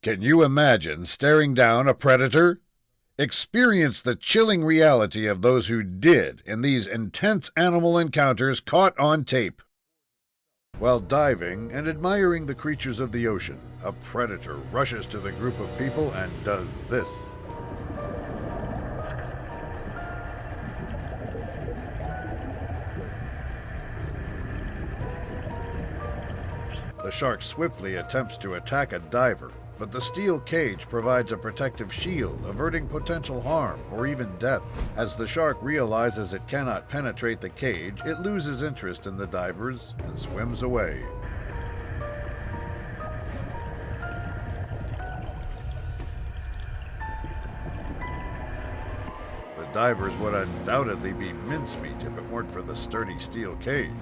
Can you imagine staring down a predator? Experience the chilling reality of those who did in these intense animal encounters caught on tape. While diving and admiring the creatures of the ocean, a predator rushes to the group of people and does this. The shark swiftly attempts to attack a diver, but the steel cage provides a protective shield, averting potential harm or even death. As the shark realizes it cannot penetrate the cage, it loses interest in the divers and swims away. The divers would undoubtedly be mincemeat if it weren't for the sturdy steel cage.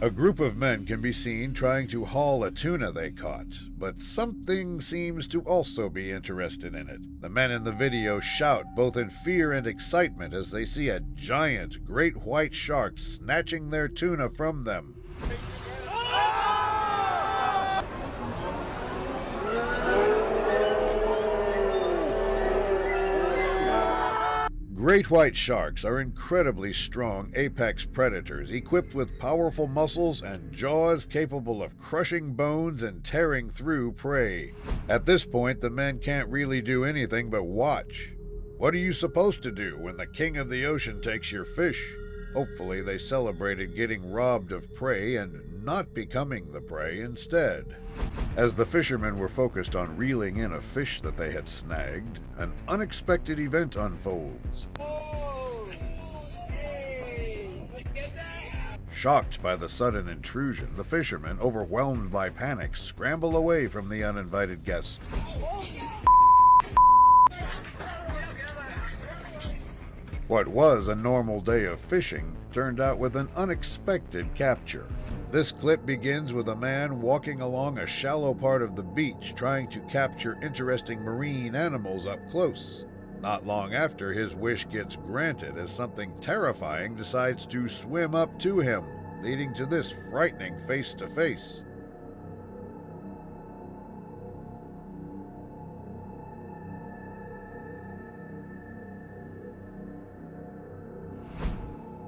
A group of men can be seen trying to haul a tuna they caught, but something seems to also be interested in it. The men in the video shout both in fear and excitement as they see a giant great white shark snatching their tuna from them. Great white sharks are incredibly strong apex predators equipped with powerful muscles and jaws capable of crushing bones and tearing through prey. At this point, the men can't really do anything but watch. What are you supposed to do when the king of the ocean takes your fish? Hopefully, they celebrated getting robbed of prey and not becoming the prey instead. As the fishermen were focused on reeling in a fish that they had snagged, an unexpected event unfolds. Shocked by the sudden intrusion, the fishermen, overwhelmed by panic, scramble away from the uninvited guest. What was a normal day of fishing turned out with an unexpected capture. This clip begins with a man walking along a shallow part of the beach trying to capture interesting marine animals up close. Not long after, his wish gets granted as something terrifying decides to swim up to him, leading to this frightening face-to-face.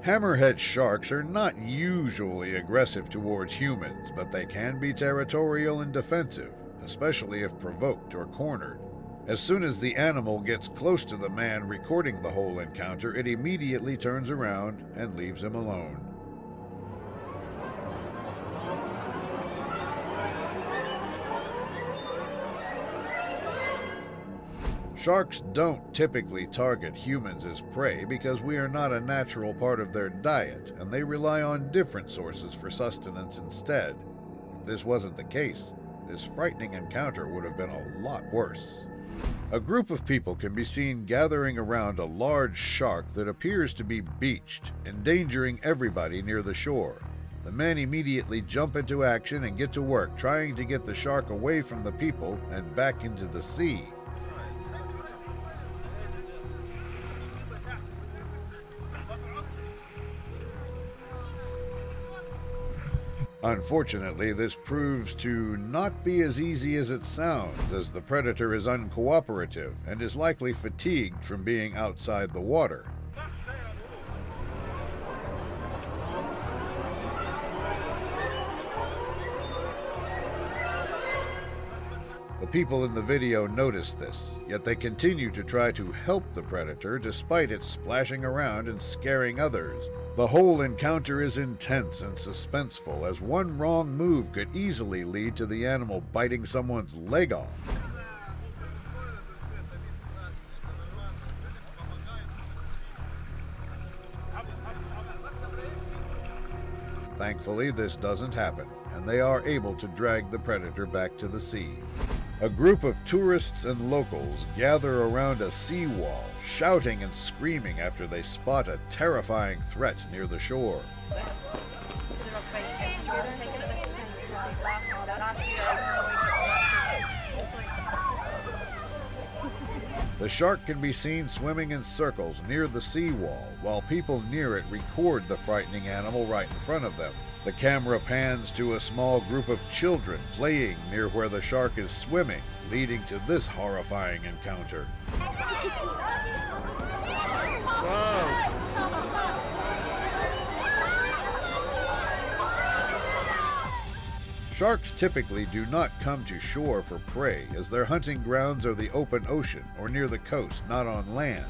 Hammerhead sharks are not usually aggressive towards humans, but they can be territorial and defensive, especially if provoked or cornered. As soon as the animal gets close to the man recording the whole encounter, it immediately turns around and leaves him alone. Sharks don't typically target humans as prey because we are not a natural part of their diet, and they rely on different sources for sustenance instead. If this wasn't the case, this frightening encounter would have been a lot worse. A group of people can be seen gathering around a large shark that appears to be beached, endangering everybody near the shore. The men immediately jump into action and get to work trying to get the shark away from the people and back into the sea. Unfortunately, this proves to not be as easy as it sounds, as the predator is uncooperative and is likely fatigued from being outside the water. The people in the video notice this, yet they continue to try to help the predator despite it splashing around and scaring others. The whole encounter is intense and suspenseful, as one wrong move could easily lead to the animal biting someone's leg off. Thankfully, this doesn't happen, and they are able to drag the predator back to the sea. A group of tourists and locals gather around a seawall, shouting and screaming after they spot a terrifying threat near the shore. The shark can be seen swimming in circles near the seawall, while people near it record the frightening animal right in front of them. The camera pans to a small group of children playing near where the shark is swimming, leading to this horrifying encounter. Whoa. Sharks typically do not come to shore for prey, as their hunting grounds are the open ocean or near the coast, not on land.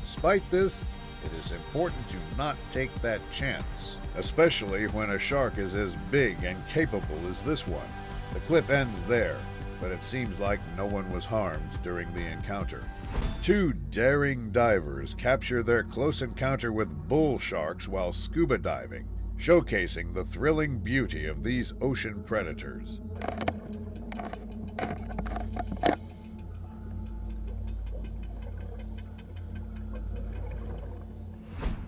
Despite this, it is important to not take that chance, especially when a shark is as big and capable as this one. The clip ends there, but it seems like no one was harmed during the encounter. Two daring divers capture their close encounter with bull sharks while scuba diving, showcasing the thrilling beauty of these ocean predators.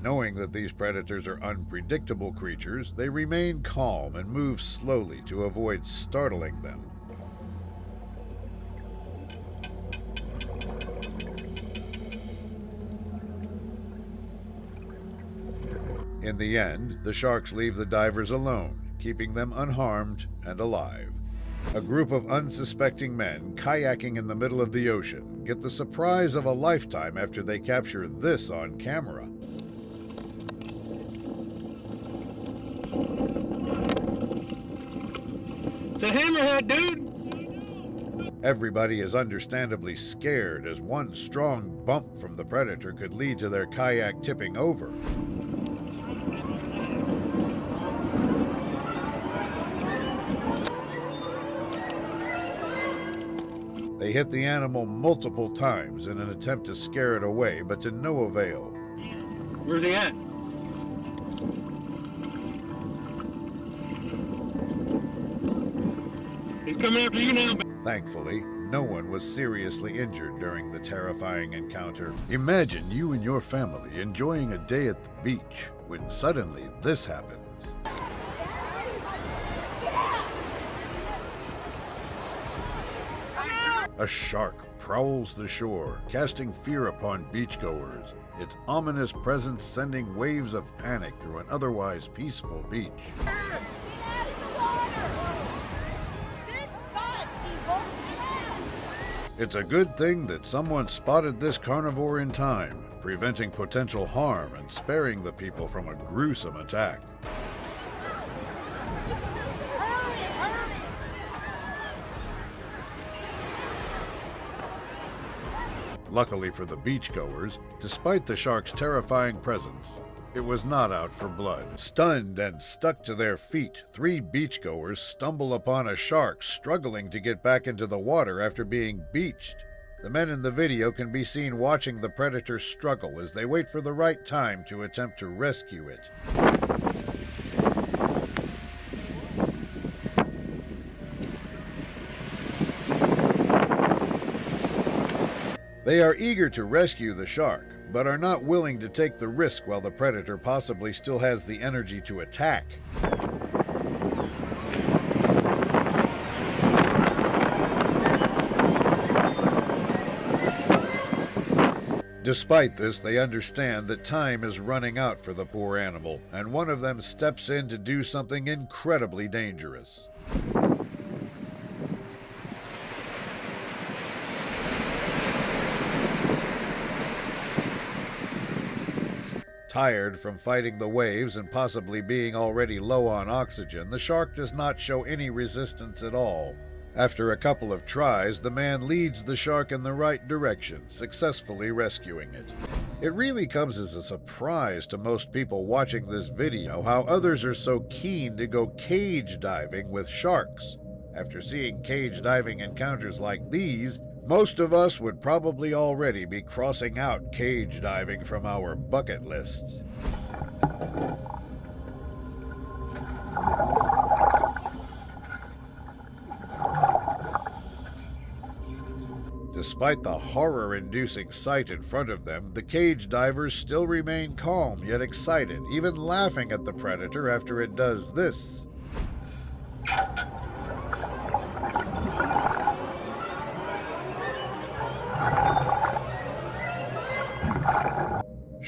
Knowing that these predators are unpredictable creatures, they remain calm and move slowly to avoid startling them. In the end, the sharks leave the divers alone, keeping them unharmed and alive. A group of unsuspecting men kayaking in the middle of the ocean get the surprise of a lifetime after they capture this on camera. It's a hammerhead, dude! Everybody is understandably scared, as one strong bump from the predator could lead to their kayak tipping over. They hit the animal multiple times in an attempt to scare it away, but to no avail. Where's he at? He's coming after you now. Thankfully, no one was seriously injured during the terrifying encounter. Imagine you and your family enjoying a day at the beach when suddenly this happens. A shark prowls the shore, casting fear upon beachgoers, its ominous presence sending waves of panic through an otherwise peaceful beach. It's a good thing that someone spotted this carnivore in time, preventing potential harm and sparing the people from a gruesome attack. Luckily for the beachgoers, despite the shark's terrifying presence, it was not out for blood. Stunned and stuck to their feet, 3 beachgoers stumble upon a shark struggling to get back into the water after being beached. The men in the video can be seen watching the predator struggle as they wait for the right time to attempt to rescue it. They are eager to rescue the shark, but are not willing to take the risk while the predator possibly still has the energy to attack. Despite this, they understand that time is running out for the poor animal, and one of them steps in to do something incredibly dangerous. Tired from fighting the waves and possibly being already low on oxygen, the shark does not show any resistance at all. After a couple of tries, the man leads the shark in the right direction, successfully rescuing it. It really comes as a surprise to most people watching this video how others are so keen to go cage diving with sharks. After seeing cage diving encounters like these, most of us would probably already be crossing out cage diving from our bucket lists. Despite the horror-inducing sight in front of them, the cage divers still remain calm yet excited, even laughing at the predator after it does this.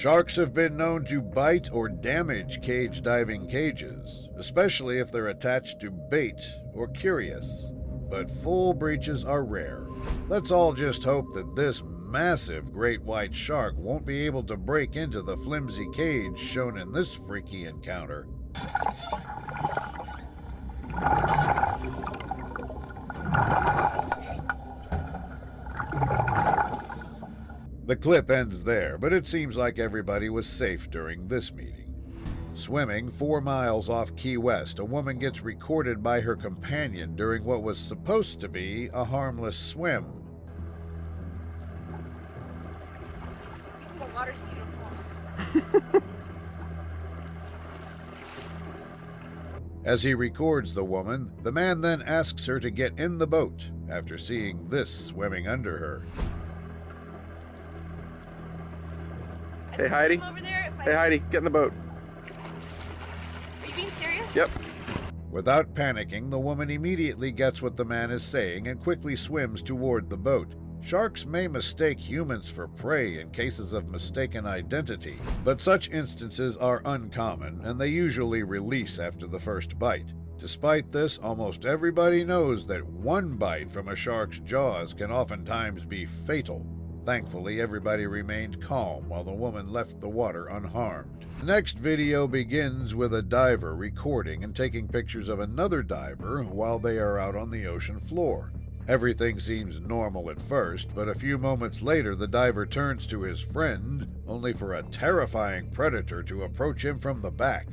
Sharks have been known to bite or damage cage diving cages, especially if they're attached to bait or curious. But full breaches are rare. Let's all just hope that this massive great white shark won't be able to break into the flimsy cage shown in this freaky encounter. The clip ends there, but it seems like everybody was safe during this meeting. Swimming 4 miles off Key West, a woman gets recorded by her companion during what was supposed to be a harmless swim. The water's beautiful. As he records the woman, the man then asks her to get in the boat after seeing this swimming under her. Hey Heidi. Over there if Hey Heidi, get in the boat. Are you being serious? Yep. Without panicking, the woman immediately gets what the man is saying and quickly swims toward the boat. Sharks may mistake humans for prey in cases of mistaken identity, but such instances are uncommon and they usually release after the first bite. Despite this, almost everybody knows that one bite from a shark's jaws can oftentimes be fatal. Thankfully, everybody remained calm while the woman left the water unharmed. The next video begins with a diver recording and taking pictures of another diver while they are out on the ocean floor. Everything seems normal at first, but a few moments later the diver turns to his friend, only for a terrifying predator to approach him from the back.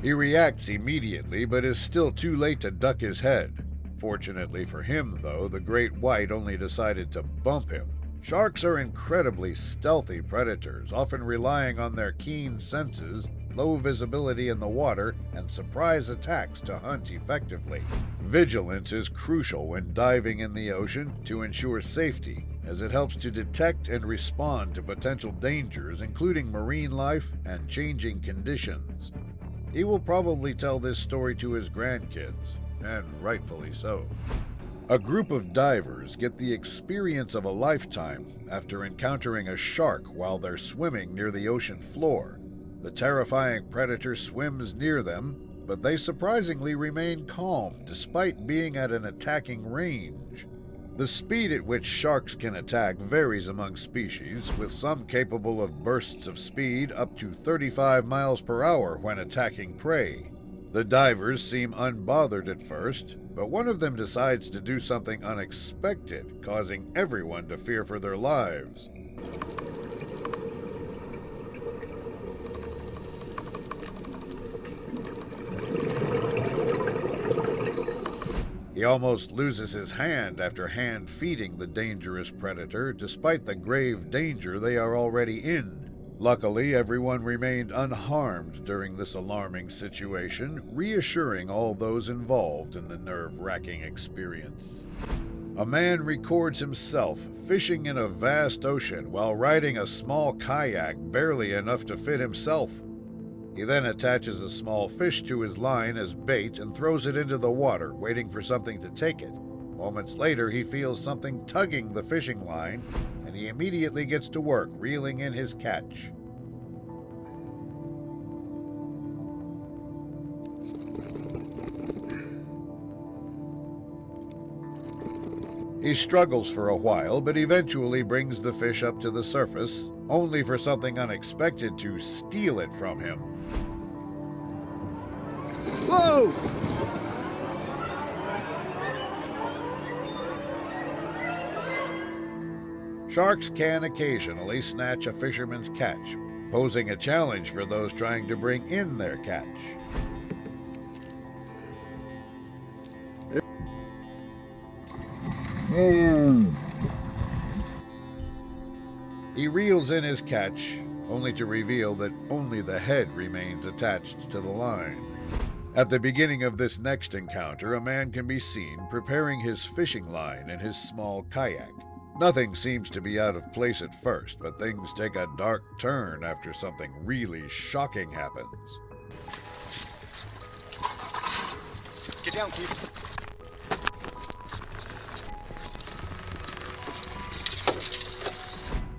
He reacts immediately, but is still too late to duck his head. Fortunately for him, though, the great white only decided to bump him. Sharks are incredibly stealthy predators, often relying on their keen senses, low visibility in the water, and surprise attacks to hunt effectively. Vigilance is crucial when diving in the ocean to ensure safety, as it helps to detect and respond to potential dangers, including marine life and changing conditions. He will probably tell this story to his grandkids, and rightfully so. A group of divers get the experience of a lifetime after encountering a shark while they're swimming near the ocean floor. The terrifying predator swims near them, but they surprisingly remain calm despite being at an attacking range. The speed at which sharks can attack varies among species, with some capable of bursts of speed up to 35 miles per hour when attacking prey. The divers seem unbothered at first, but one of them decides to do something unexpected, causing everyone to fear for their lives. He almost loses his hand after hand-feeding the dangerous predator, despite the grave danger they are already in. Luckily, everyone remained unharmed during this alarming situation, reassuring all those involved in the nerve-wracking experience. A man records himself fishing in a vast ocean while riding a small kayak barely enough to fit himself. He then attaches a small fish to his line as bait and throws it into the water, waiting for something to take it. Moments later, he feels something tugging the fishing line, and he immediately gets to work reeling in his catch. He struggles for a while, but eventually brings the fish up to the surface, only for something unexpected to steal it from him. Whoa! Sharks can occasionally snatch a fisherman's catch, posing a challenge for those trying to bring in their catch. He reels in his catch, only to reveal that only the head remains attached to the line. At the beginning of this next encounter, a man can be seen preparing his fishing line in his small kayak. Nothing seems to be out of place at first, but things take a dark turn after something really shocking happens. Get down, Keith.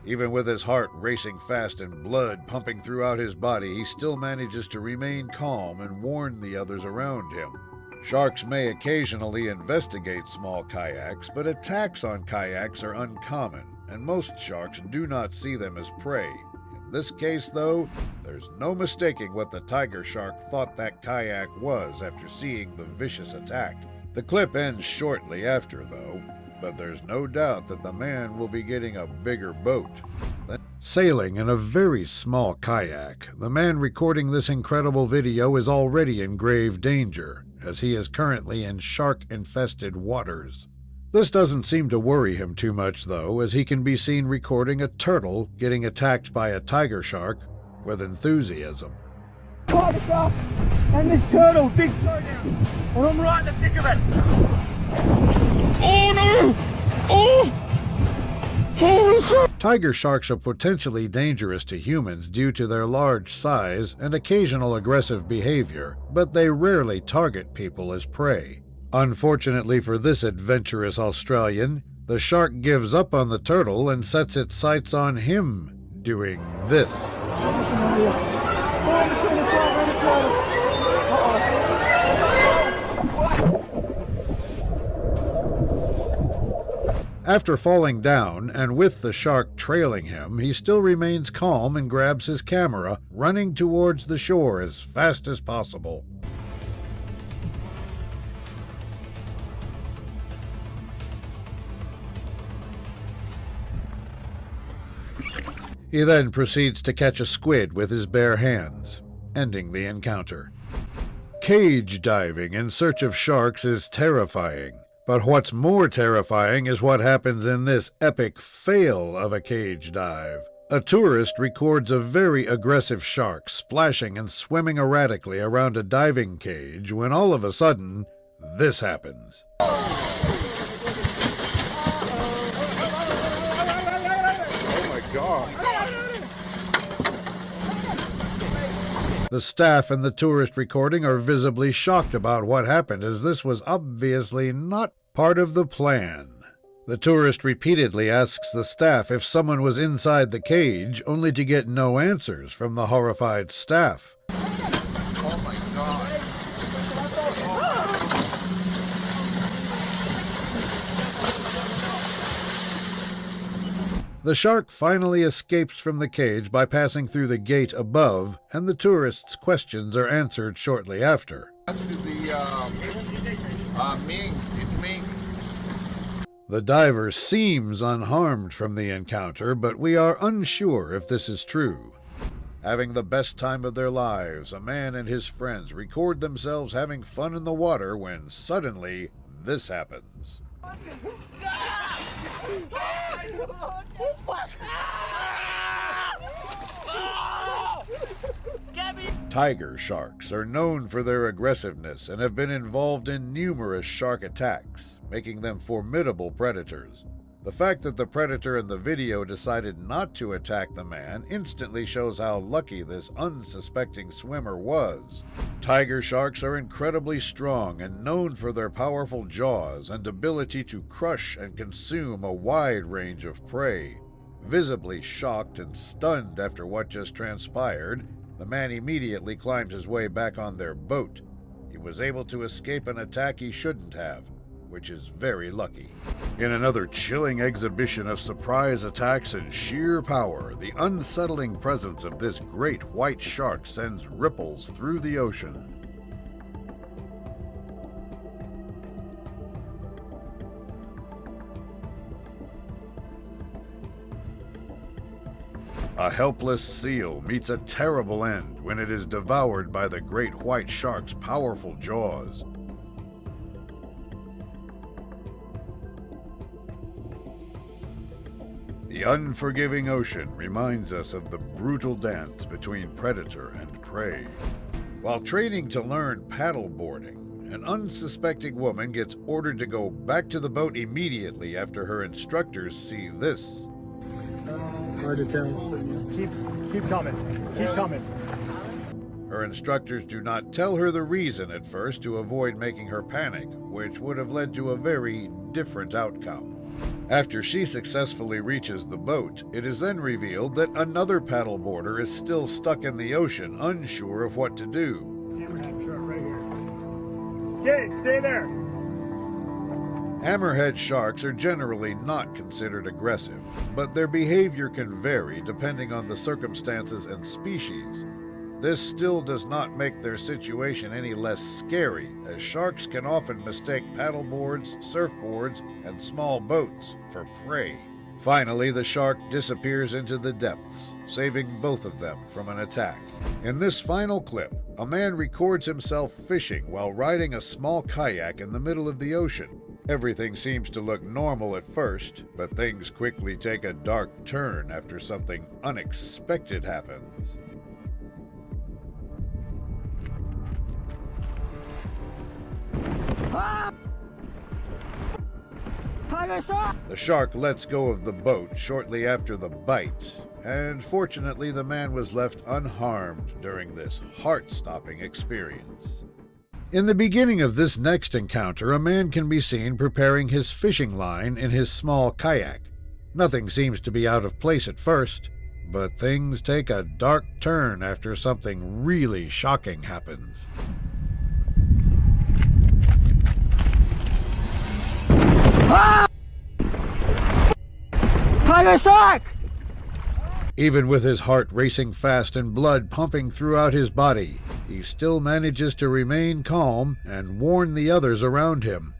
Even with his heart racing fast and blood pumping throughout his body, he still manages to remain calm and warn the others around him. Sharks may occasionally investigate small kayaks, but attacks on kayaks are uncommon, and most sharks do not see them as prey. In this case, though, there's no mistaking what the tiger shark thought that kayak was after seeing the vicious attack. The clip ends shortly after, though, but there's no doubt that the man will be getting a bigger boat. Sailing in a very small kayak, the man recording this incredible video is already in grave danger, as he is currently in shark-infested waters. This doesn't seem to worry him too much, though, as he can be seen recording a turtle getting attacked by a tiger shark with enthusiasm. Caught the shark and this turtle, big slowdown, and I'm right in the thick of it. Oh no! Oh! Holy shit! Tiger sharks are potentially dangerous to humans due to their large size and occasional aggressive behavior, but they rarely target people as prey. Unfortunately for this adventurous Australian, the shark gives up on the turtle and sets its sights on him, doing this. After falling down, and with the shark trailing him, he still remains calm and grabs his camera, running towards the shore as fast as possible. He then proceeds to catch a squid with his bare hands, ending the encounter. Cage diving in search of sharks is terrifying. But what's more terrifying is what happens in this epic fail of a cage dive. A tourist records a very aggressive shark splashing and swimming erratically around a diving cage when all of a sudden, this happens. Oh my God. The staff and the tourist recording are visibly shocked about what happened, as this was obviously not part of the plan. The tourist repeatedly asks the staff if someone was inside the cage, only to get no answers from the horrified staff. Oh my God. The shark finally escapes from the cage by passing through the gate above, and the tourist's questions are answered shortly after. That's the Ming. It's Ming. The diver seems unharmed from the encounter, but we are unsure if this is true. Having the best time of their lives, a man and his friends record themselves having fun in the water when suddenly this happens. Tiger sharks are known for their aggressiveness and have been involved in numerous shark attacks, making them formidable predators. The fact that the predator in the video decided not to attack the man instantly shows how lucky this unsuspecting swimmer was. Tiger sharks are incredibly strong and known for their powerful jaws and ability to crush and consume a wide range of prey. Visibly shocked and stunned after what just transpired, the man immediately climbed his way back on their boat. He was able to escape an attack he shouldn't have, which is very lucky. In another chilling exhibition of surprise attacks and sheer power, the unsettling presence of this great white shark sends ripples through the ocean. A helpless seal meets a terrible end when it is devoured by the great white shark's powerful jaws. The unforgiving ocean reminds us of the brutal dance between predator and prey. While training to learn paddleboarding, an unsuspecting woman gets ordered to go back to the boat immediately after her instructors see this. Hard to tell. Keep coming. Keep coming. Her instructors do not tell her the reason at first to avoid making her panic, which would have led to a very different outcome. After she successfully reaches the boat, it is then revealed that another paddleboarder is still stuck in the ocean, unsure of what to do. Hammerhead shark right here. Okay, stay there. Hammerhead sharks are generally not considered aggressive, but their behavior can vary depending on the circumstances and species. This still does not make their situation any less scary, as sharks can often mistake paddleboards, surfboards, and small boats for prey. Finally, the shark disappears into the depths, saving both of them from an attack. In this final clip, a man records himself fishing while riding a small kayak in the middle of the ocean. Everything seems to look normal at first, but things quickly take a dark turn after something unexpected happens. The shark lets go of the boat shortly after the bite, and fortunately the man was left unharmed during this heart-stopping experience. In the beginning of this next encounter, a man can be seen preparing his fishing line in his small kayak. Nothing seems to be out of place at first, but things take a dark turn after something really shocking happens. Tiger shark! Even with his heart racing fast and blood pumping throughout his body, he still manages to remain calm and warn the others around him.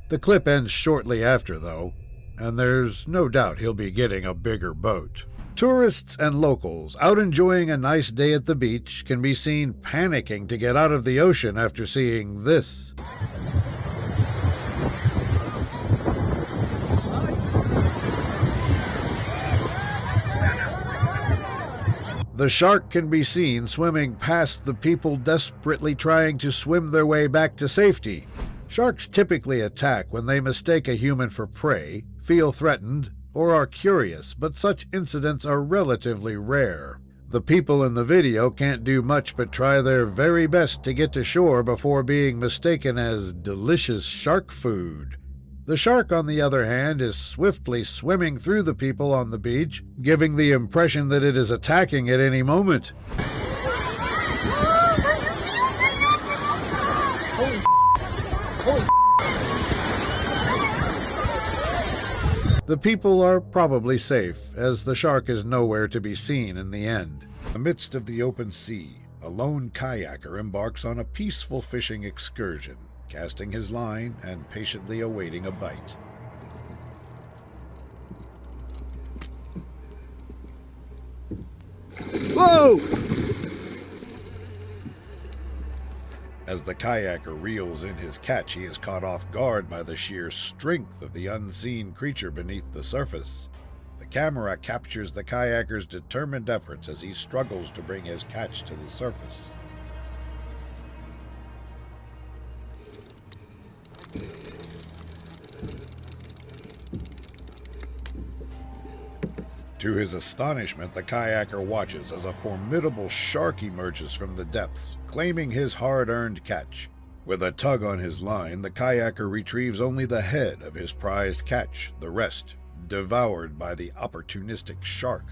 The clip ends shortly after, though, and there's no doubt he'll be getting a bigger boat. Tourists and locals out enjoying a nice day at the beach can be seen panicking to get out of the ocean after seeing this. The shark can be seen swimming past the people desperately trying to swim their way back to safety. Sharks typically attack when they mistake a human for prey, feel threatened, or are curious, but such incidents are relatively rare. The people in the video can't do much but try their very best to get to shore before being mistaken as delicious shark food. The shark, on the other hand, is swiftly swimming through the people on the beach, giving the impression that it is attacking at any moment. The people are probably safe, as the shark is nowhere to be seen in the end. Amidst of the open sea, a lone kayaker embarks on a peaceful fishing excursion, casting his line and patiently awaiting a bite. Whoa! As the kayaker reels in his catch, he is caught off guard by the sheer strength of the unseen creature beneath the surface. The camera captures the kayaker's determined efforts as he struggles to bring his catch to the surface. To his astonishment, the kayaker watches as a formidable shark emerges from the depths, claiming his hard-earned catch. With a tug on his line, the kayaker retrieves only the head of his prized catch, the rest devoured by the opportunistic shark.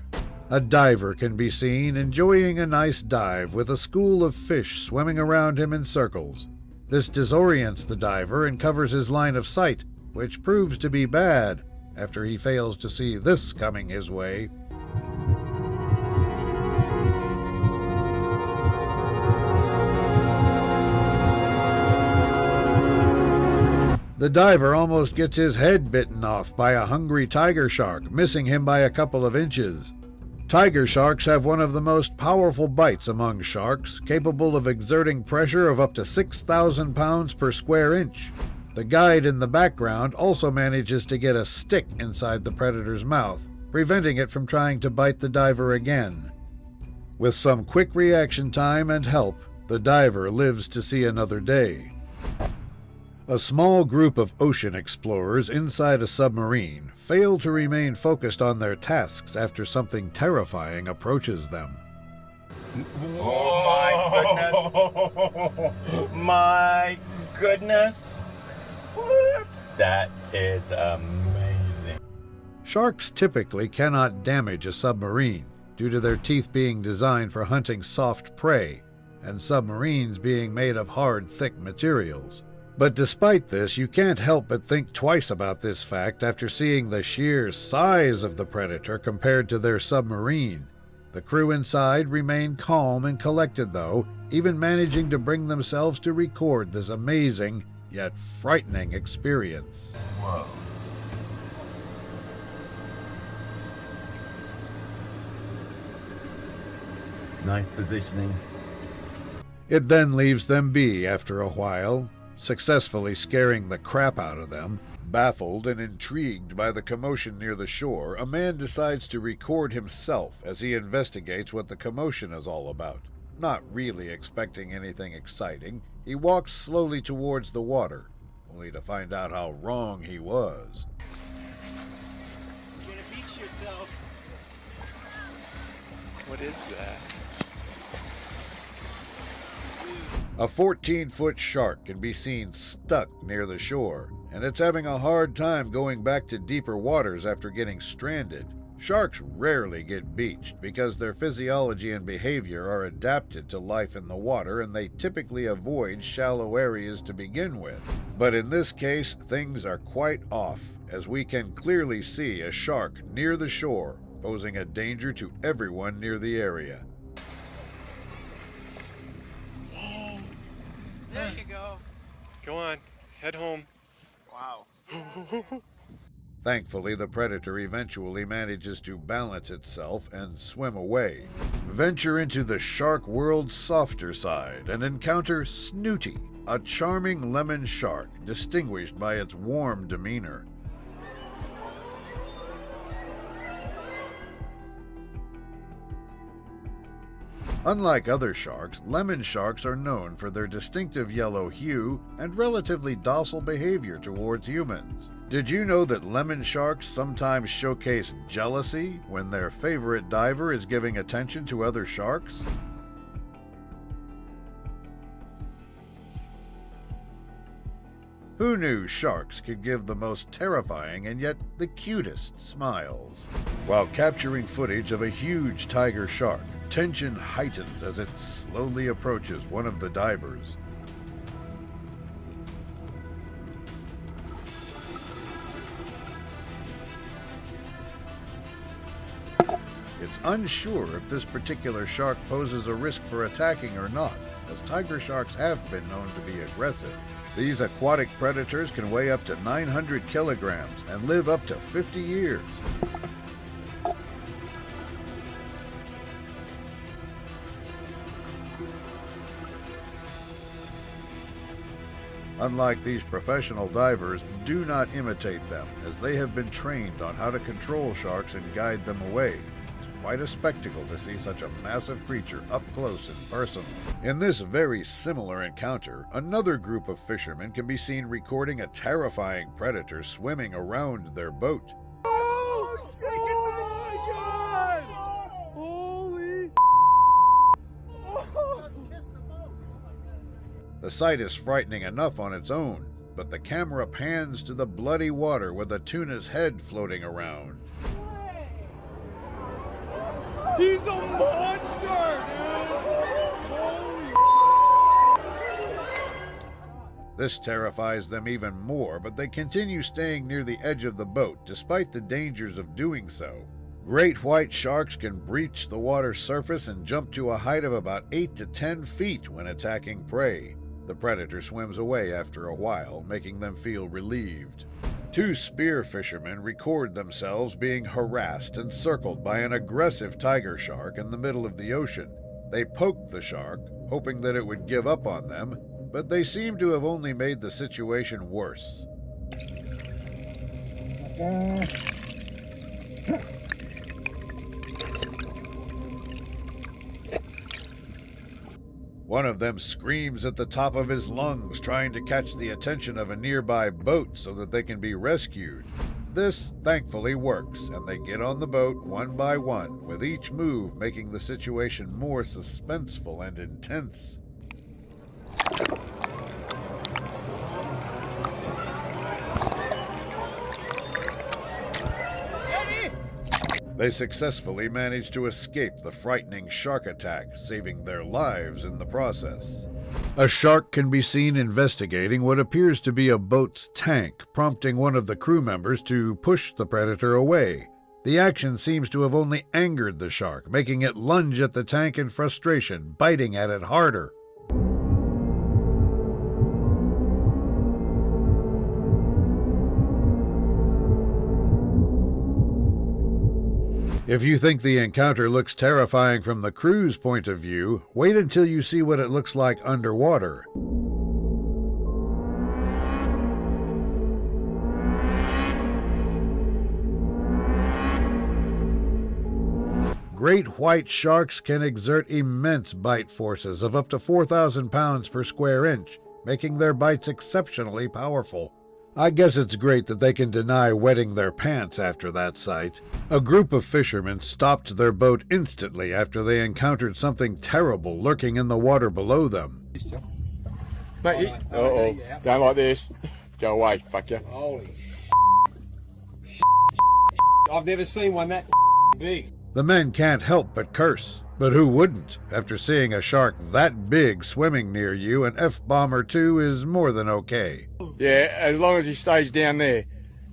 A diver can be seen enjoying a nice dive with a school of fish swimming around him in circles. This disorients the diver and covers his line of sight, which proves to be bad after he fails to see this coming his way. The diver almost gets his head bitten off by a hungry tiger shark, missing him by a couple of inches. Tiger sharks have one of the most powerful bites among sharks, capable of exerting pressure of up to 6,000 pounds per square inch. The guide in the background also manages to get a stick inside the predator's mouth, preventing it from trying to bite the diver again. With some quick reaction time and help, the diver lives to see another day. A small group of ocean explorers inside a submarine fail to remain focused on their tasks after something terrifying approaches them. Oh my goodness. My goodness. That is amazing. Sharks typically cannot damage a submarine due to their teeth being designed for hunting soft prey and submarines being made of hard, thick materials. But despite this, you can't help but think twice about this fact after seeing the sheer size of the predator compared to their submarine. The crew inside remained calm and collected though, even managing to bring themselves to record this amazing yet frightening experience. Whoa. Nice positioning. It then leaves them be after a while, successfully scaring the crap out of them. Baffled and intrigued by the commotion near the shore, a man decides to record himself as he investigates what the commotion is all about. Not really expecting anything exciting, he walks slowly towards the water, only to find out how wrong he was. You're gonna beat yourself. What is that? A 14-foot shark can be seen stuck near the shore, and it's having a hard time going back to deeper waters after getting stranded. Sharks rarely get beached because their physiology and behavior are adapted to life in the water and they typically avoid shallow areas to begin with. But in this case, things are quite off, as we can clearly see a shark near the shore, posing a danger to everyone near the area. There you go. Go on, head home. Wow. Thankfully, the predator eventually manages to balance itself and swim away. Venture into the shark world's softer side and encounter Snooty, a charming lemon shark distinguished by its warm demeanor. Unlike other sharks, lemon sharks are known for their distinctive yellow hue and relatively docile behavior towards humans. Did you know that lemon sharks sometimes showcase jealousy when their favorite diver is giving attention to other sharks? Who knew sharks could give the most terrifying and yet the cutest smiles? While capturing footage of a huge tiger shark, tension heightens as it slowly approaches one of the divers. It's unsure if this particular shark poses a risk for attacking or not, as tiger sharks have been known to be aggressive. These aquatic predators can weigh up to 900 kilograms and live up to 50 years. Unlike these professional divers, do not imitate them, as they have been trained on how to control sharks and guide them away. It's quite a spectacle to see such a massive creature up close and personal. In this very similar encounter, another group of fishermen can be seen recording a terrifying predator swimming around their boat. Oh my God! Holy! The sight is frightening enough on its own, but the camera pans to the bloody water with a tuna's head floating around. He's a monster, dude! Holy! This terrifies them even more, but they continue staying near the edge of the boat despite the dangers of doing so. Great white sharks can breach the water's surface and jump to a height of about 8 to 10 feet when attacking prey. The predator swims away after a while, making them feel relieved. Two spear fishermen record themselves being harassed and circled by an aggressive tiger shark in the middle of the ocean. They poked the shark, hoping that it would give up on them, but they seem to have only made the situation worse. One of them screams at the top of his lungs, trying to catch the attention of a nearby boat so that they can be rescued. This thankfully works, and they get on the boat one by one, with each move making the situation more suspenseful and intense. They successfully manage to escape the frightening shark attack, saving their lives in the process. A shark can be seen investigating what appears to be a boat's tank, prompting one of the crew members to push the predator away. The action seems to have only angered the shark, making it lunge at the tank in frustration, biting at it harder. If you think the encounter looks terrifying from the crew's point of view, wait until you see what it looks like underwater. Great white sharks can exert immense bite forces of up to 4,000 pounds per square inch, making their bites exceptionally powerful. I guess it's great that they can deny wetting their pants after that sight. A group of fishermen stopped their boat instantly after they encountered something terrible lurking in the water below them. Mate, uh-oh, don't like this. Go away, fuck you. Holy I've never seen one that big. The men can't help but curse. But who wouldn't? After seeing a shark that big swimming near you, an F-bomb or two is more than okay. Yeah, as long as he stays down there.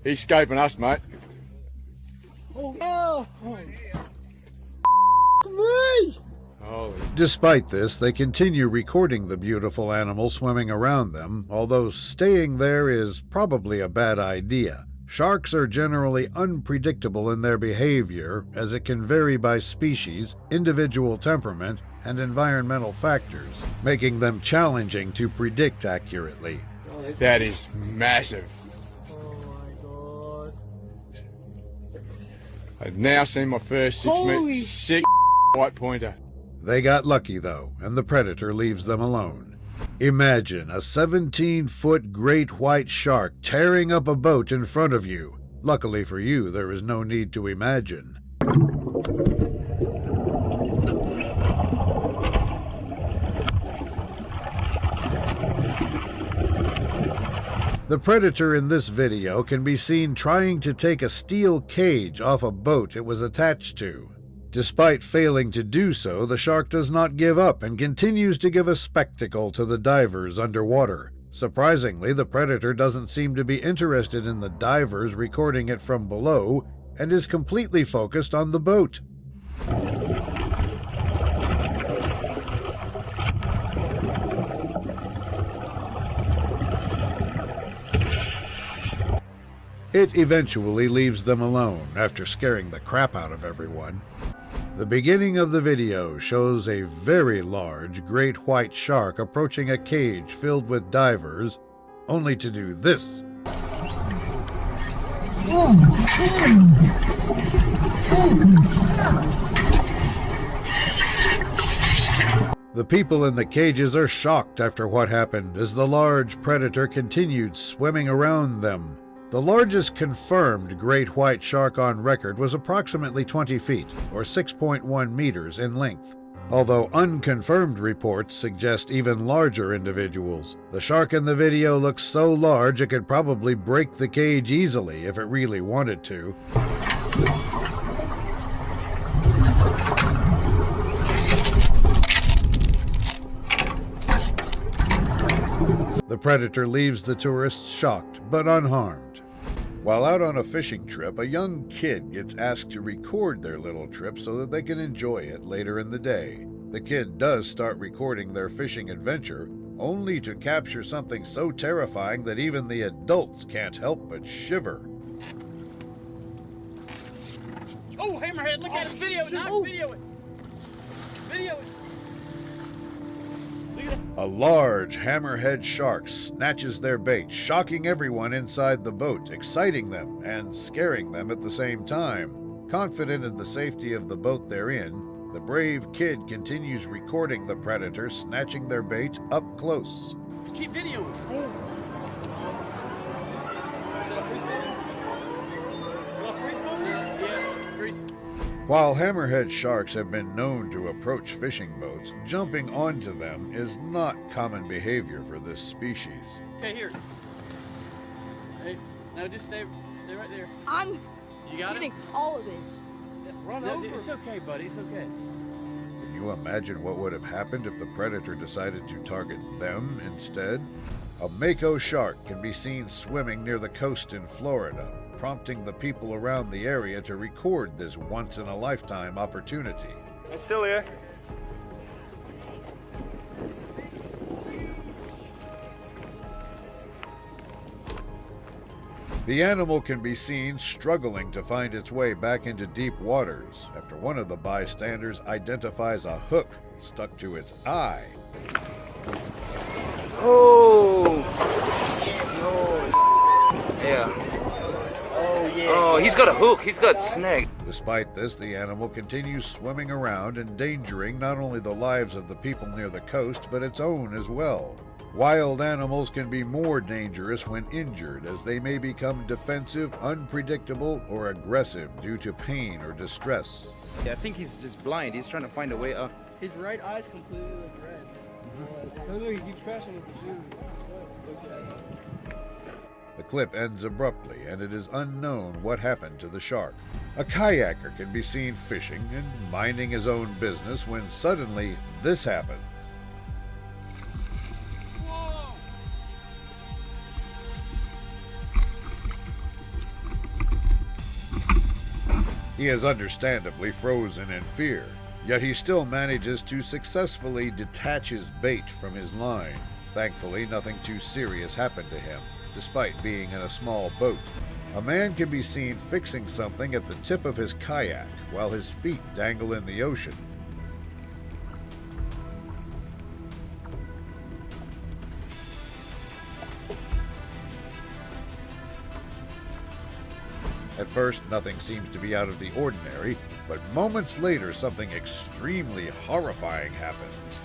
He's scoping us, mate. Oh no! Me! Holy. Despite this, they continue recording the beautiful animal swimming around them, although staying there is probably a bad idea. Sharks are generally unpredictable in their behavior, as it can vary by species, individual temperament, and environmental factors, making them challenging to predict accurately. That is massive. Oh I've now seen my first Holy sick white pointer. They got lucky, though, and the predator leaves them alone. Imagine a 17-foot great white shark tearing up a boat in front of you. Luckily for you, there is no need to imagine. The predator in this video can be seen trying to take a steel cage off a boat it was attached to. Despite failing to do so, the shark does not give up and continues to give a spectacle to the divers underwater. Surprisingly, the predator doesn't seem to be interested in the divers recording it from below and is completely focused on the boat. It eventually leaves them alone after scaring the crap out of everyone. The beginning of the video shows a very large great white shark approaching a cage filled with divers, only to do this. The people in the cages are shocked after what happened as the large predator continued swimming around them. The largest confirmed great white shark on record was approximately 20 feet, or 6.1 meters in length. Although unconfirmed reports suggest even larger individuals. The shark in the video looks so large it could probably break the cage easily if it really wanted to. The predator leaves the tourists shocked but unharmed. While out on a fishing trip, a young kid gets asked to record their little trip so that they can enjoy it later in the day. The kid does start recording their fishing adventure, only to capture something so terrifying that even the adults can't help but shiver. Oh, Hammerhead, look at it, video it, now video it. Video it. A large hammerhead shark snatches their bait, shocking everyone inside the boat, exciting them and scaring them at the same time. Confident in the safety of the boat they're in, the brave kid continues recording the predator snatching their bait up close. Keep videoing. Increase. While hammerhead sharks have been known to approach fishing boats, jumping onto them is not common behavior for this species. Okay, here. Hey, no, just stay right there. I'm You got getting it? all of this. Run over. It's okay, buddy. It's okay. Can you imagine what would have happened if the predator decided to target them instead? A mako shark can be seen swimming near the coast in Florida, prompting the people around the area to record this once-in-a-lifetime opportunity. It's still here. The animal can be seen struggling to find its way back into deep waters after one of the bystanders identifies a hook stuck to its eye. Oh! Yeah. Oh, he's got a hook. He's got snag. Despite this, the animal continues swimming around, endangering not only the lives of the people near the coast, but its own as well. Wild animals can be more dangerous when injured, as they may become defensive, unpredictable, or aggressive due to pain or distress. Yeah, I think he's just blind. He's trying to find a way up. His right eye's completely like red. Look, he keeps crashing with the shoe. The clip ends abruptly, and it is unknown what happened to the shark. A kayaker can be seen fishing and minding his own business when suddenly this happens. He is understandably frozen in fear, yet he still manages to successfully detach his bait from his line. Thankfully, nothing too serious happened to him, despite being in a small boat. A man can be seen fixing something at the tip of his kayak while his feet dangle in the ocean. At first, nothing seems to be out of the ordinary, but moments later, something extremely horrifying happens.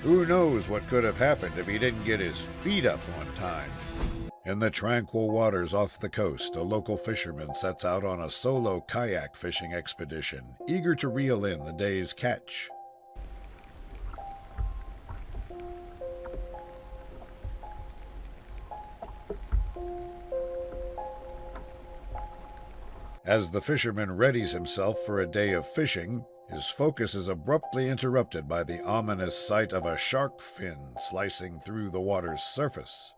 Who knows what could have happened if he didn't get his feet up on time? In the tranquil waters off the coast, a local fisherman sets out on a solo kayak fishing expedition, eager to reel in the day's catch. As the fisherman readies himself for a day of fishing, his focus is abruptly interrupted by the ominous sight of a shark fin slicing through the water's surface.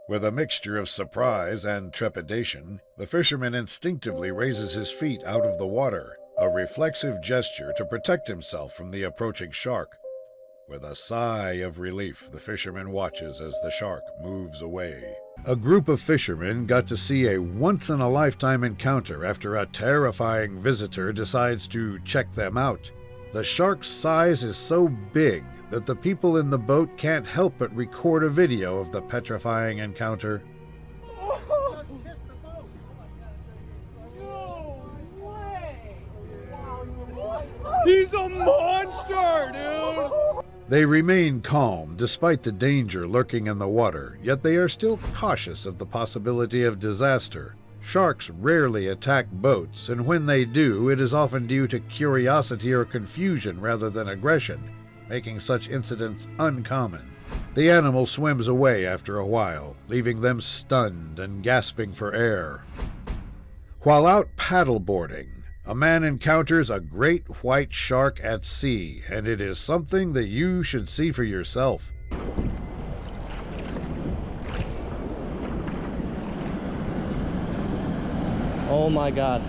With a mixture of surprise and trepidation, the fisherman instinctively raises his feet out of the water, a reflexive gesture to protect himself from the approaching shark. With a sigh of relief, the fisherman watches as the shark moves away. A group of fishermen got to see a once-in-a-lifetime encounter after a terrifying visitor decides to check them out. The shark's size is so big that the people in the boat can't help but record a video of the petrifying encounter. He's a monster, dude! They remain calm despite the danger lurking in the water, yet they are still cautious of the possibility of disaster. Sharks rarely attack boats, and when they do, it is often due to curiosity or confusion rather than aggression, making such incidents uncommon. The animal swims away after a while, leaving them stunned and gasping for air. While out paddleboarding, a man encounters a great white shark at sea, and it is something that you should see for yourself. Oh my God.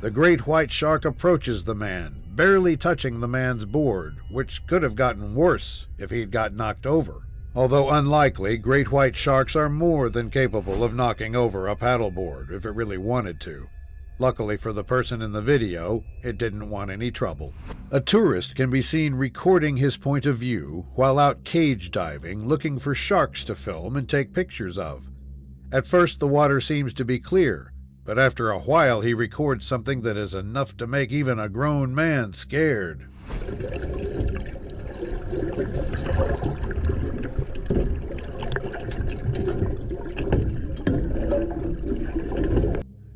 The great white shark approaches the man, barely touching the man's board, which could have gotten worse if he'd got knocked over. Although unlikely, great white sharks are more than capable of knocking over a paddleboard if it really wanted to. Luckily for the person in the video, it didn't want any trouble. A tourist can be seen recording his point of view while out cage diving, looking for sharks to film and take pictures of. At first, the water seems to be clear, but after a while he records something that is enough to make even a grown man scared.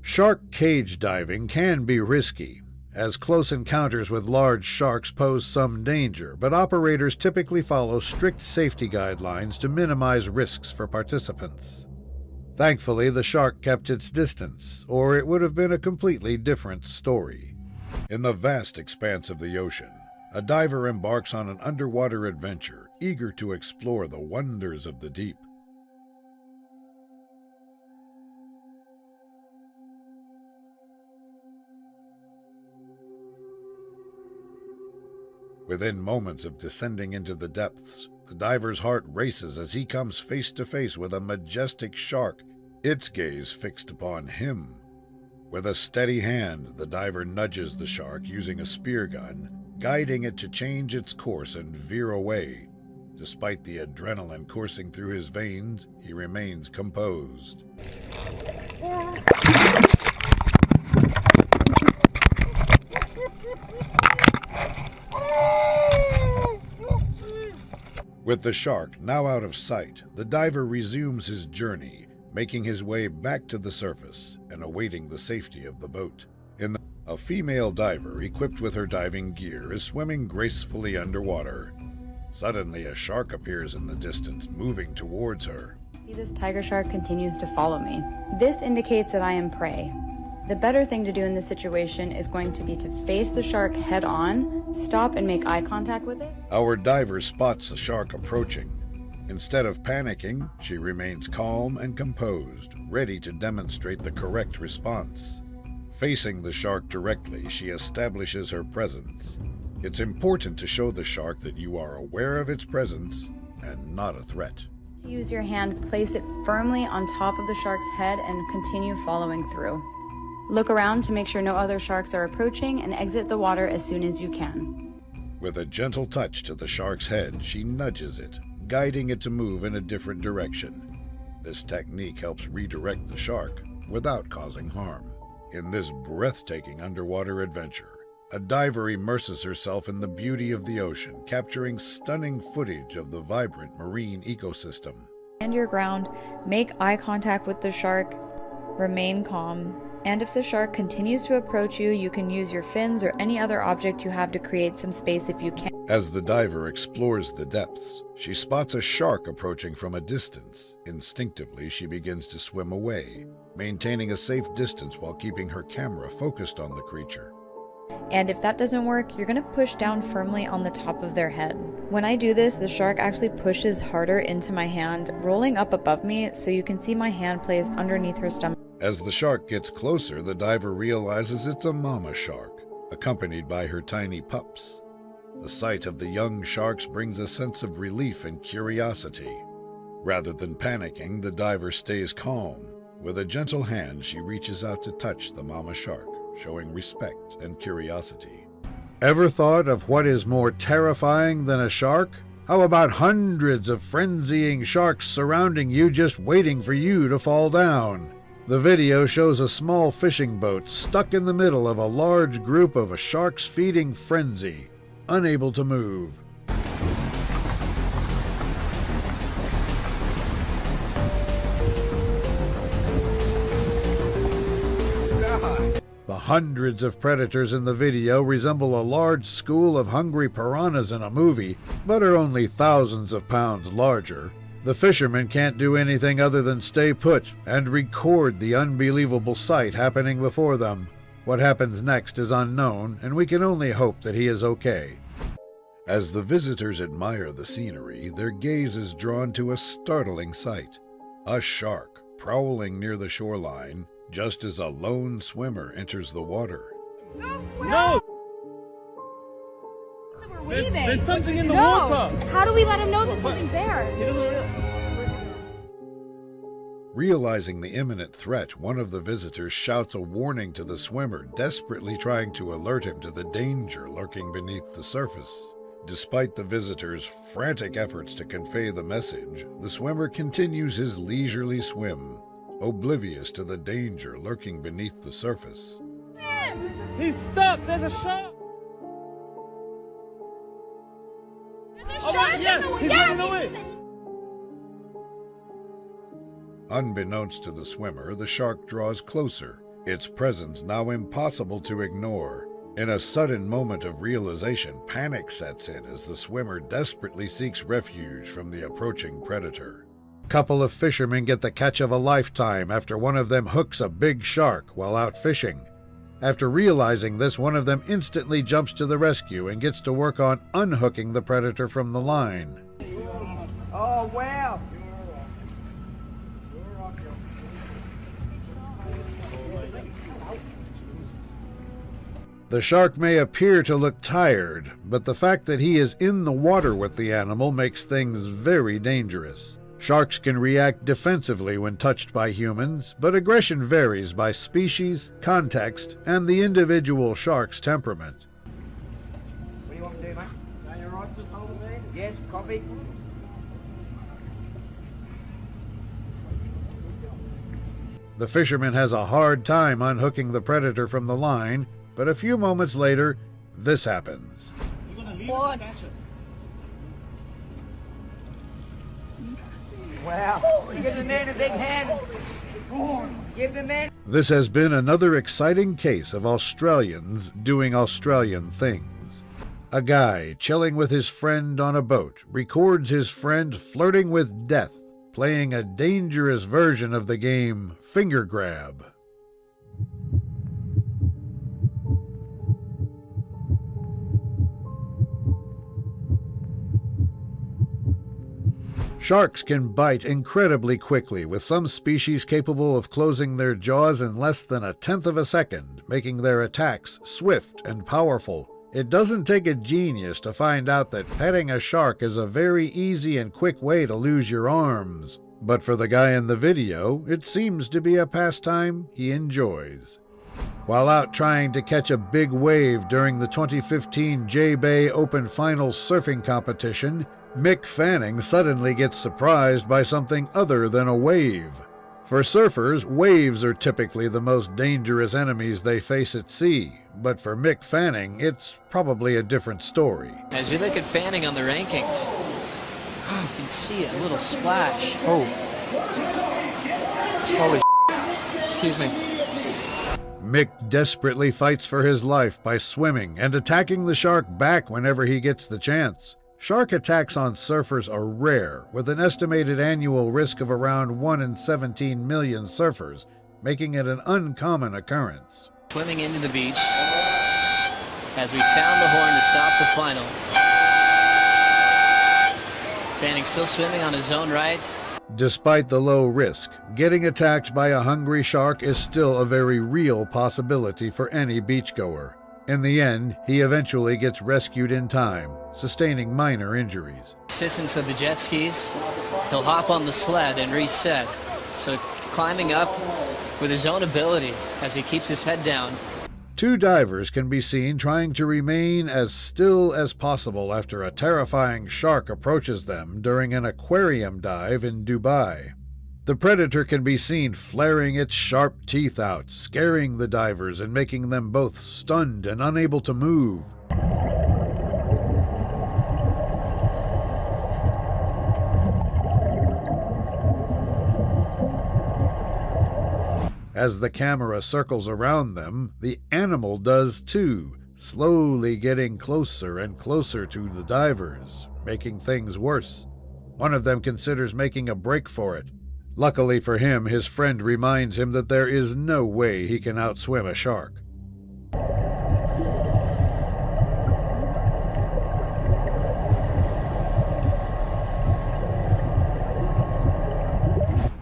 Shark cage diving can be risky, as close encounters with large sharks pose some danger, but operators typically follow strict safety guidelines to minimize risks for participants. Thankfully, the shark kept its distance, or it would have been a completely different story. In the vast expanse of the ocean, a diver embarks on an underwater adventure, eager to explore the wonders of the deep. Within moments of descending into the depths, the diver's heart races as he comes face to face with a majestic shark, its gaze fixed upon him. With a steady hand, the diver nudges the shark using a spear gun, guiding it to change its course and veer away. Despite the adrenaline coursing through his veins, he remains composed. With the shark now out of sight, the diver resumes his journey, making his way back to the surface and awaiting the safety of the boat. A female diver equipped with her diving gear is swimming gracefully underwater. Suddenly, a shark appears in the distance, moving towards her. See, this tiger shark continues to follow me. This indicates that I am prey. The better thing to do in this situation is going to be to face the shark head on, stop and make eye contact with it. Our diver spots the shark approaching. Instead of panicking, she remains calm and composed, ready to demonstrate the correct response. Facing the shark directly, she establishes her presence. It's important to show the shark that you are aware of its presence and not a threat. To use your hand, place it firmly on top of the shark's head and continue following through. Look around to make sure no other sharks are approaching and exit the water as soon as you can. With a gentle touch to the shark's head, she nudges it, guiding it to move in a different direction. This technique helps redirect the shark without causing harm. In this breathtaking underwater adventure, a diver immerses herself in the beauty of the ocean, capturing stunning footage of the vibrant marine ecosystem. Stand your ground, make eye contact with the shark, remain calm, and if the shark continues to approach you, you can use your fins or any other object you have to create some space if you can. As the diver explores the depths, she spots a shark approaching from a distance. Instinctively, she begins to swim away, maintaining a safe distance while keeping her camera focused on the creature. And if that doesn't work, you're going to push down firmly on the top of their head. When I do this, the shark actually pushes harder into my hand, rolling up above me so you can see my hand placed underneath her stomach. As the shark gets closer, the diver realizes it's a mama shark, accompanied by her tiny pups. The sight of the young sharks brings a sense of relief and curiosity. Rather than panicking, the diver stays calm. With a gentle hand, she reaches out to touch the mama shark, showing respect and curiosity. Ever thought of what is more terrifying than a shark? How about hundreds of frenzying sharks surrounding you, just waiting for you to fall down? The video shows a small fishing boat stuck in the middle of a large group of a shark's feeding frenzy, unable to move. The hundreds of predators in the video resemble a large school of hungry piranhas in a movie, but are only thousands of pounds larger. The fishermen can't do anything other than stay put and record the unbelievable sight happening before them. What happens next is unknown, and we can only hope that he is okay. As the visitors admire the scenery, their gaze is drawn to a startling sight. A shark prowling near the shoreline, just as a lone swimmer enters the water. No! There's something in the water! How do we let him know that something's there? Realizing the imminent threat, one of the visitors shouts a warning to the swimmer, desperately trying to alert him to the danger lurking beneath the surface. Despite the visitor's frantic efforts to convey the message, the swimmer continues his leisurely swim, oblivious to the danger lurking beneath the surface. He's stuck. There's a shark. There's a shark yeah, in the way. he's Yes, running away. he's- Unbeknownst to the swimmer, the shark draws closer, its presence now impossible to ignore. In a sudden moment of realization, panic sets in as the swimmer desperately seeks refuge from the approaching predator. A couple of fishermen get the catch of a lifetime after one of them hooks a big shark while out fishing. After realizing this, one of them instantly jumps to the rescue and gets to work on unhooking the predator from the line. Oh, wow. The shark may appear to look tired, but the fact that he is in the water with the animal makes things very dangerous. Sharks can react defensively when touched by humans, but aggression varies by species, context, and the individual shark's temperament. What do you want to do, mate? Are you right? Just hold it there? Yes, copy. The fisherman has a hard time unhooking the predator from the line, but a few moments later, this happens. What? Wow. Give the man a big hand. Give the man. This has been another exciting case of Australians doing Australian things. A guy chilling with his friend on a boat records his friend flirting with death, playing a dangerous version of the game Finger Grab. Sharks can bite incredibly quickly, with some species capable of closing their jaws in less than a tenth of a second, making their attacks swift and powerful. It doesn't take a genius to find out that petting a shark is a very easy and quick way to lose your arms. But for the guy in the video, it seems to be a pastime he enjoys. While out trying to catch a big wave during the 2015 J-Bay Open Finals surfing competition, Mick Fanning suddenly gets surprised by something other than a wave. For surfers, waves are typically the most dangerous enemies they face at sea, but for Mick Fanning, it's probably a different story. As we look at Fanning on the rankings, you can see a little splash. Oh. Holy excuse me. Mick desperately fights for his life by swimming and attacking the shark back whenever he gets the chance. Shark attacks on surfers are rare, with an estimated annual risk of around 1 in 17 million surfers, making it an uncommon occurrence. Swimming into the beach as we sound the horn to stop the final. Fanning still swimming on his own right. Despite the low risk, getting attacked by a hungry shark is still a very real possibility for any beachgoer. In the end, he eventually gets rescued in time, sustaining minor injuries. Assistance of the jet skis. He'll hop on the sled and reset. So climbing up with his own ability as he keeps his head down. Two divers can be seen trying to remain as still as possible after a terrifying shark approaches them during an aquarium dive in Dubai. The predator can be seen flaring its sharp teeth out, scaring the divers and making them both stunned and unable to move. As the camera circles around them, the animal does too, slowly getting closer and closer to the divers, making things worse. One of them considers making a break for it. Luckily for him, his friend reminds him that there is no way he can outswim a shark.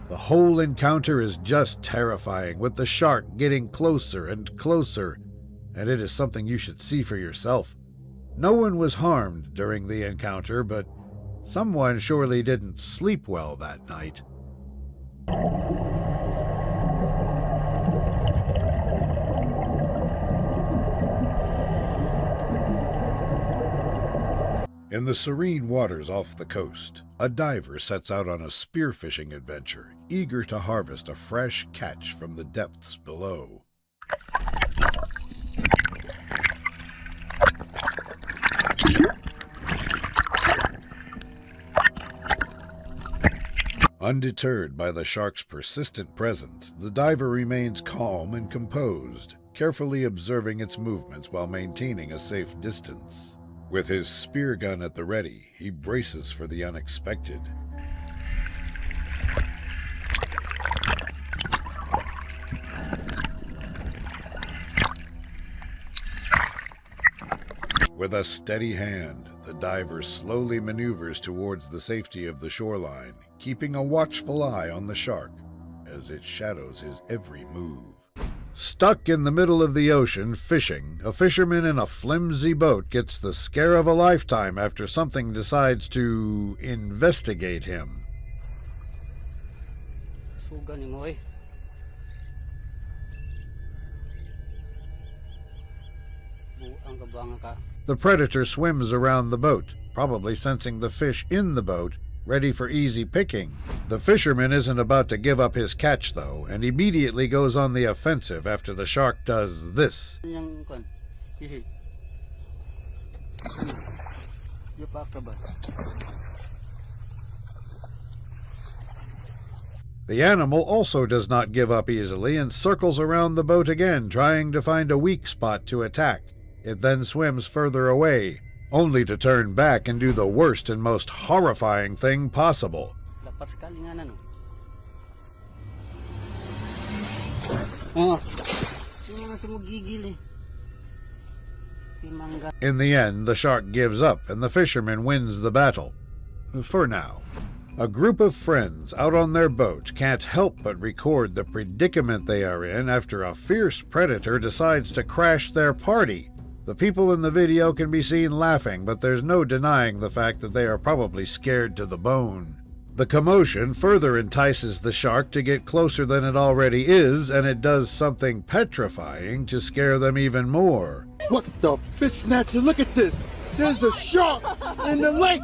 The whole encounter is just terrifying, with the shark getting closer and closer, and it is something you should see for yourself. No one was harmed during the encounter, but someone surely didn't sleep well that night. In the serene waters off the coast, a diver sets out on a spearfishing adventure, eager to harvest a fresh catch from the depths below. Undeterred by the shark's persistent presence, the diver remains calm and composed, carefully observing its movements while maintaining a safe distance. With his spear gun at the ready, he braces for the unexpected. With a steady hand, the diver slowly maneuvers towards the safety of the shoreline, keeping a watchful eye on the shark as it shadows his every move. Stuck in the middle of the ocean fishing, a fisherman in a flimsy boat gets the scare of a lifetime after something decides to investigate him. The predator swims around the boat, probably sensing the fish in the boat, ready for easy picking. The fisherman isn't about to give up his catch, though, and immediately goes on the offensive after the shark does this. The animal also does not give up easily and circles around the boat again, trying to find a weak spot to attack. It then swims further away, only to turn back and do the worst and most horrifying thing possible. In the end, the shark gives up and the fisherman wins the battle. For now. A group of friends out on their boat can't help but record the predicament they are in after a fierce predator decides to crash their party. The people in the video can be seen laughing, but there's no denying the fact that they are probably scared to the bone. The commotion further entices the shark to get closer than it already is, and it does something petrifying to scare them even more. What the fish snatcher? Look at this. There's a shark in the lake.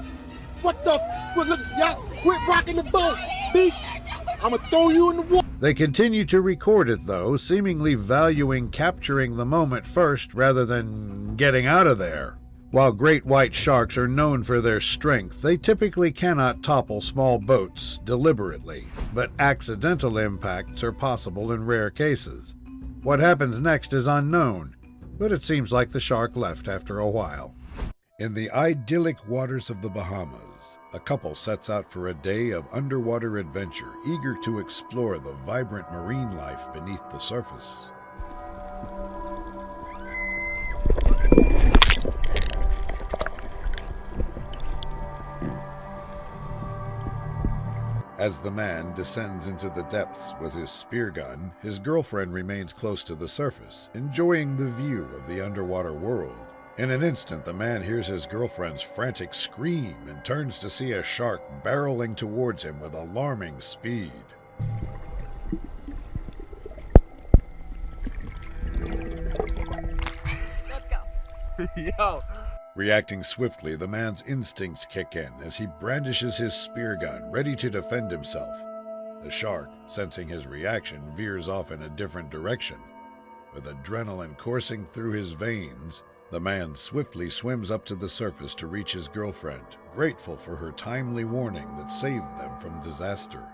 What the? Look, y'all quit rocking the boat. Beast, I'm gonna throw you in the water. They continue to record it, though, seemingly valuing capturing the moment first rather than getting out of there. While great white sharks are known for their strength, they typically cannot topple small boats deliberately, but accidental impacts are possible in rare cases. What happens next is unknown, but it seems like the shark left after a while. In the idyllic waters of the Bahamas, a couple sets out for a day of underwater adventure, eager to explore the vibrant marine life beneath the surface. As the man descends into the depths with his spear gun, his girlfriend remains close to the surface, enjoying the view of the underwater world. In an instant, the man hears his girlfriend's frantic scream and turns to see a shark barreling towards him with alarming speed. Let's go. Yo. Reacting swiftly, the man's instincts kick in as he brandishes his spear gun, ready to defend himself. The shark, sensing his reaction, veers off in a different direction. With adrenaline coursing through his veins, the man swiftly swims up to the surface to reach his girlfriend, grateful for her timely warning that saved them from disaster.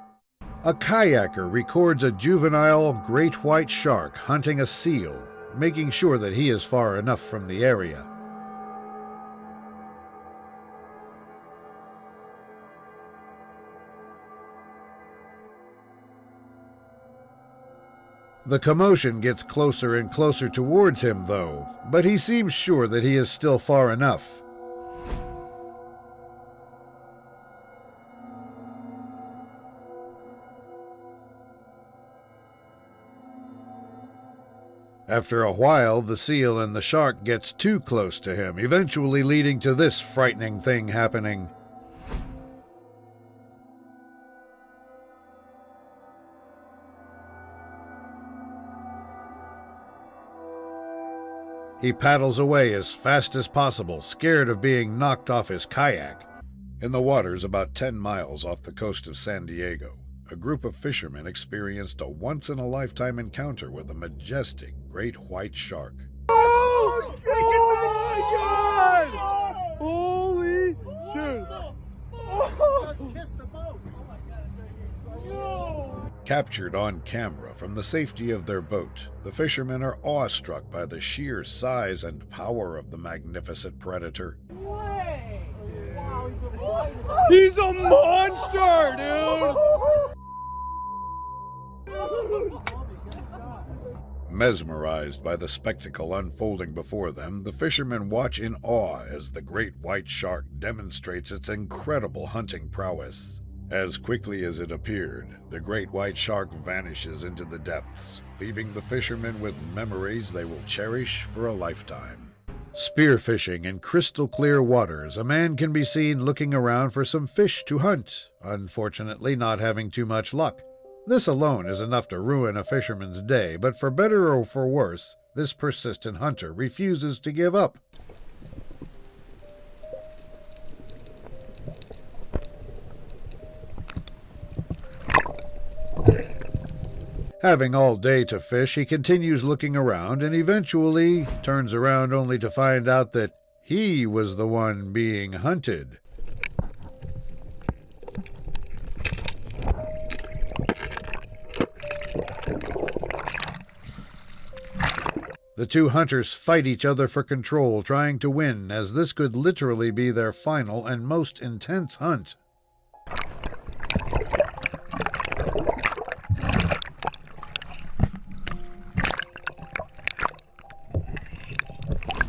A kayaker records a juvenile great white shark hunting a seal, making sure that he is far enough from the area. The commotion gets closer and closer towards him, though, but he seems sure that he is still far enough. After a while, the seal and the shark gets too close to him, eventually leading to this frightening thing happening. He paddles away as fast as possible, scared of being knocked off his kayak. In the waters about 10 miles off the coast of San Diego, a group of fishermen experienced a once-in-a-lifetime encounter with a majestic great white shark. Oh, my God! Holy shit! Just kissed the boat. Captured on camera from the safety of their boat, the fishermen are awestruck by the sheer size and power of the magnificent predator. He's a monster, dude! Mesmerized by the spectacle unfolding before them, the fishermen watch in awe as the great white shark demonstrates its incredible hunting prowess. As quickly as it appeared, the great white shark vanishes into the depths, leaving the fishermen with memories they will cherish for a lifetime. Spearfishing in crystal clear waters, a man can be seen looking around for some fish to hunt, unfortunately not having too much luck. This alone is enough to ruin a fisherman's day, but for better or for worse, this persistent hunter refuses to give up. Having all day to fish, he continues looking around and eventually turns around only to find out that he was the one being hunted. The two hunters fight each other for control, trying to win, as this could literally be their final and most intense hunt.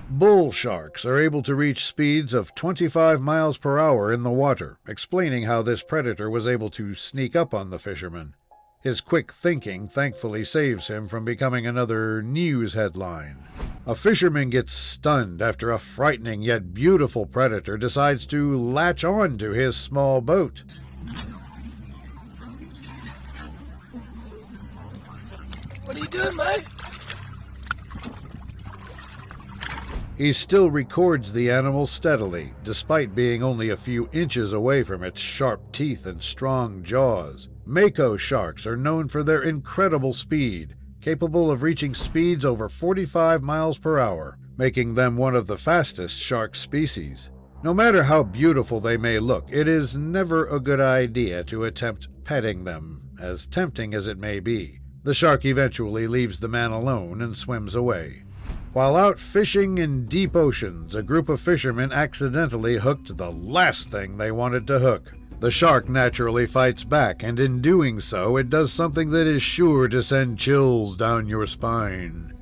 Bull sharks are able to reach speeds of 25 miles per hour in the water, explaining how this predator was able to sneak up on the fisherman. His quick thinking thankfully saves him from becoming another news headline. A fisherman gets stunned after a frightening yet beautiful predator decides to latch on to his small boat. What are you doing, mate? He still records the animal steadily, despite being only a few inches away from its sharp teeth and strong jaws. Mako sharks are known for their incredible speed, capable of reaching speeds over 45 miles per hour, making them one of the fastest shark species. No matter how beautiful they may look, it is never a good idea to attempt petting them, as tempting as it may be. The shark eventually leaves the man alone and swims away. While out fishing in deep oceans, a group of fishermen accidentally hooked the last thing they wanted to hook. The shark naturally fights back, and in doing so, it does something that is sure to send chills down your spine.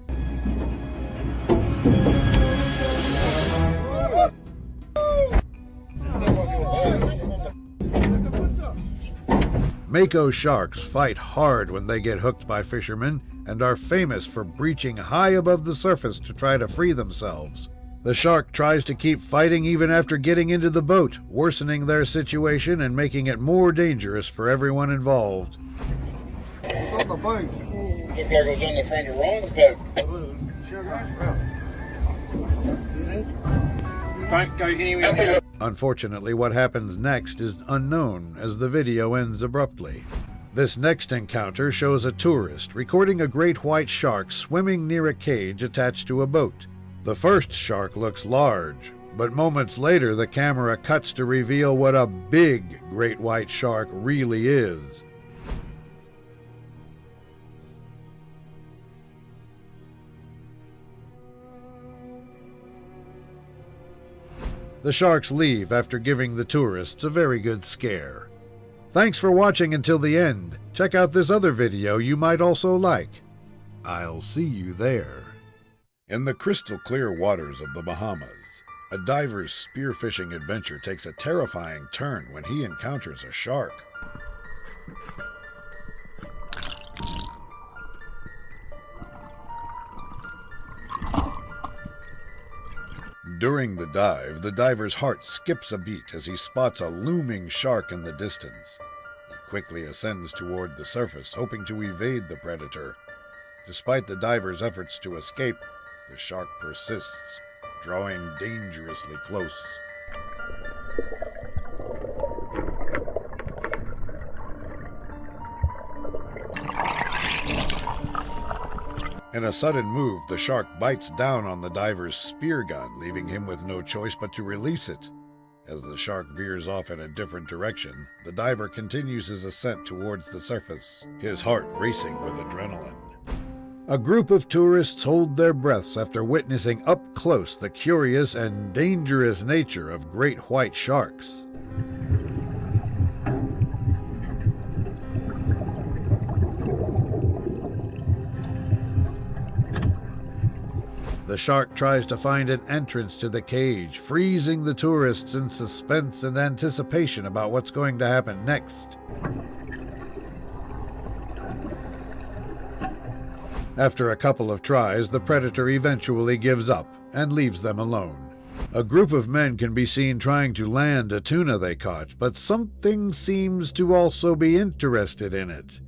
Mako sharks fight hard when they get hooked by fishermen and are famous for breaching high above the surface to try to free themselves. The shark tries to keep fighting even after getting into the boat, worsening their situation and making it more dangerous for everyone involved. It's on the boat. Looks like it was on the front of Ron's boat. Sure goes. Don't go anywhere. Unfortunately, what happens next is unknown as the video ends abruptly. This next encounter shows a tourist recording a great white shark swimming near a cage attached to a boat. The first shark looks large, but moments later the camera cuts to reveal what a big great white shark really is. The sharks leave after giving the tourists a very good scare. Thanks for watching until the end. Check out this other video you might also like. I'll see you there. In the crystal clear waters of the Bahamas, a diver's spearfishing adventure takes a terrifying turn when he encounters a shark. During the dive, the diver's heart skips a beat as he spots a looming shark in the distance. He quickly ascends toward the surface, hoping to evade the predator. Despite the diver's efforts to escape, the shark persists, drawing dangerously close. In a sudden move, the shark bites down on the diver's spear gun, leaving him with no choice but to release it. As the shark veers off in a different direction, the diver continues his ascent towards the surface, his heart racing with adrenaline. A group of tourists hold their breaths after witnessing up close the curious and dangerous nature of great white sharks. The shark tries to find an entrance to the cage, freezing the tourists in suspense and anticipation about what's going to happen next. After a couple of tries, the predator eventually gives up and leaves them alone. A group of men can be seen trying to land a tuna they caught, but something seems to also be interested in it.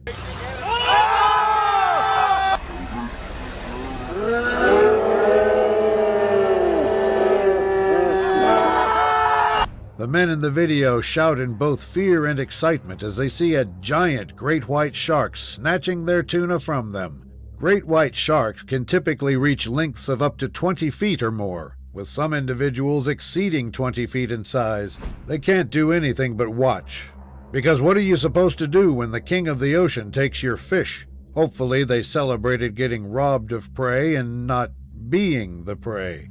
The men in the video shout in both fear and excitement as they see a giant great white shark snatching their tuna from them. Great white sharks can typically reach lengths of up to 20 feet or more, with some individuals exceeding 20 feet in size. They can't do anything but watch. Because what are you supposed to do when the king of the ocean takes your fish? Hopefully they celebrated getting robbed of prey and not being the prey.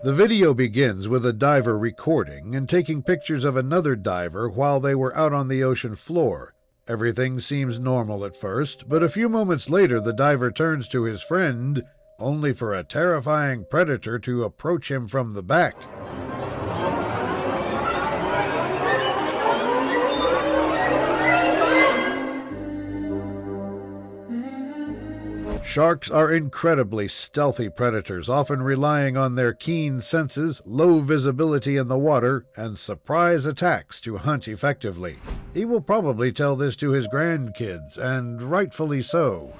The video begins with a diver recording and taking pictures of another diver while they were out on the ocean floor. Everything seems normal at first, but a few moments later the diver turns to his friend, only for a terrifying predator to approach him from the back. Sharks are incredibly stealthy predators, often relying on their keen senses, low visibility in the water, and surprise attacks to hunt effectively. He will probably tell this to his grandkids, and rightfully so.